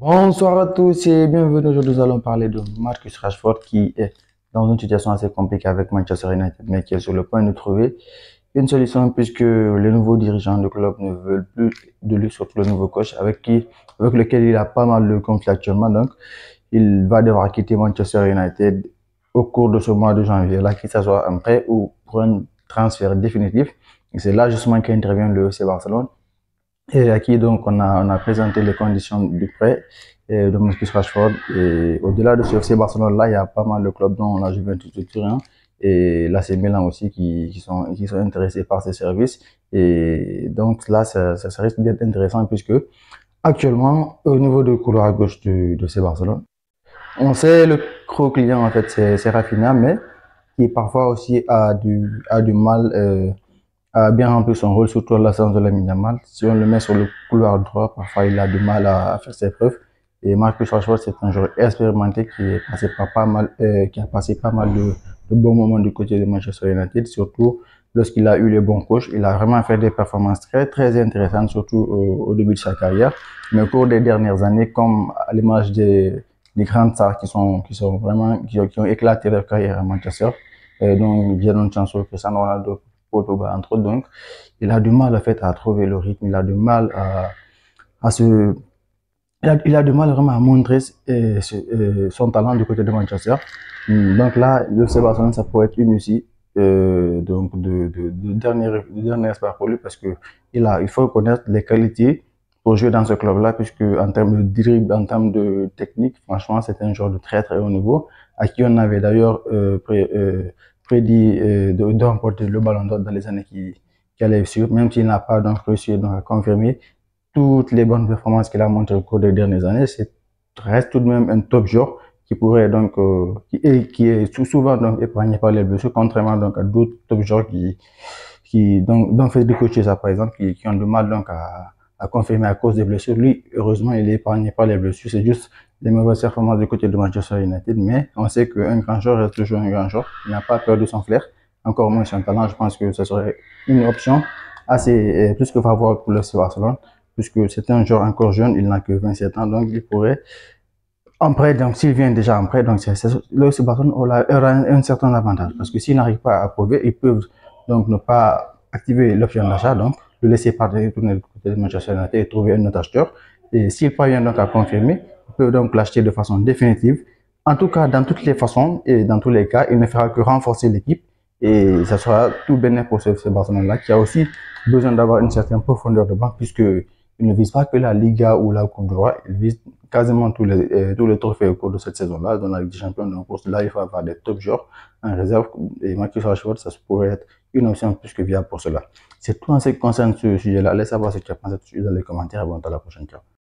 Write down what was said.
Bonsoir à tous et bienvenue. Aujourd'hui, nous allons parler de Marcus Rashford qui est dans une situation assez compliquée avec Manchester United, mais qui est sur le point de trouver une solution puisque les nouveaux dirigeants du club ne veulent plus de lui, surtout le nouveau coach avec lequel il a pas mal de conflits actuellement. Donc, il va devoir quitter Manchester United au cours de ce mois de janvier, là, qu'il soit un prêt ou pour un transfert définitif. Et c'est là justement qu'intervient le FC Barcelone et à qui donc on a présenté les conditions du prêt de Marcus Rashford. Et au-delà de ce FC Barcelone là, il y a pas mal de clubs dont la Juventus de Turin et l'AC Milan aussi qui sont intéressés par ces services. Et donc là, ça risque d'être intéressant puisque actuellement, au niveau du couloir à gauche de FC Barcelone, on sait le gros client en fait, c'est Rafinha, mais qui parfois aussi a du mal a bien rempli son rôle, surtout à l'absence de Lamine Yamal. Si on le met sur le couloir droit, parfois il a du mal à faire ses preuves. Et Marcus Rashford, c'est un joueur expérimenté qui a passé pas mal de bons moments du côté de Manchester United, surtout lorsqu'il a eu les bons coachs. Il a vraiment fait des performances très, très intéressantes, surtout au début de sa carrière. Mais au cours des dernières années, comme à l'image des grandes stars qui ont éclaté leur carrière à Manchester, donc Jadon Sancho, Cristiano Ronaldo, Portugal, entre autres. Donc, il a du mal, en fait, à trouver le rythme. Il a du mal à se, il a du mal vraiment à montrer son talent du côté de Manchester. Donc là, le Sébastien, ça pourrait être une aussi, donc de dernier espoir pour lui parce que il faut connaître les qualités pour jouer dans ce club-là, puisque en termes de dribble, en termes de technique, franchement, c'est un joueur de très très haut niveau, à qui on avait d'ailleurs prédit de remporter le ballon d'or dans les années qui allaient suivre, même s'il n'a pas donc réussi donc, à confirmer toutes les bonnes performances qu'il a montrées au cours des dernières années. C'est reste tout de même un top joueur qui pourrait donc qui est souvent donc épargné par les blessures, contrairement donc à d'autres top joueurs qui donc fait du coacher ça par exemple qui ont du mal donc à confirmer à cause des blessures. Lui, heureusement, il est épargné par les blessures. C'est juste des mauvaises performances du côté de Manchester United, mais on sait qu'un grand joueur reste toujours un grand joueur. Il n'a pas perdu son flair, encore moins son talent. Je pense que ce serait une option assez plus que favorable pour le FC Barcelone, puisque c'est un joueur encore jeune, il n'a que 27 ans, donc il pourrait en prêt, donc s'il vient déjà en prêt, donc le FC Barcelone aura un certain avantage, parce que s'il n'arrive pas à approuver, ils peuvent donc ne pas activer l'option d'achat, donc le laisser partir, tourner du côté de Manchester United et trouver un autre acheteur. Et s'il parvient donc à confirmer, ils peuvent donc l'acheter de façon définitive. En tout cas, dans toutes les façons et dans tous les cas, il ne fera que renforcer l'équipe et ça sera tout bénéfique pour ce Barcelone-là qui a aussi besoin d'avoir une certaine profondeur de banc puisque il ne vise pas que la Liga ou la Coupe du Roi, il vise quasiment tous les trophées au cours de cette saison-là, dans la Ligue des Champions. Donc, pour cela, il faut avoir des top joueurs en réserve. Et Marcus Rashford, ça pourrait être une option plus que viable pour cela. C'est tout en ce qui concerne ce sujet-là. Laissez savoir ce que tu as pensé dans les commentaires. Et bon, à la prochaine. Ciao.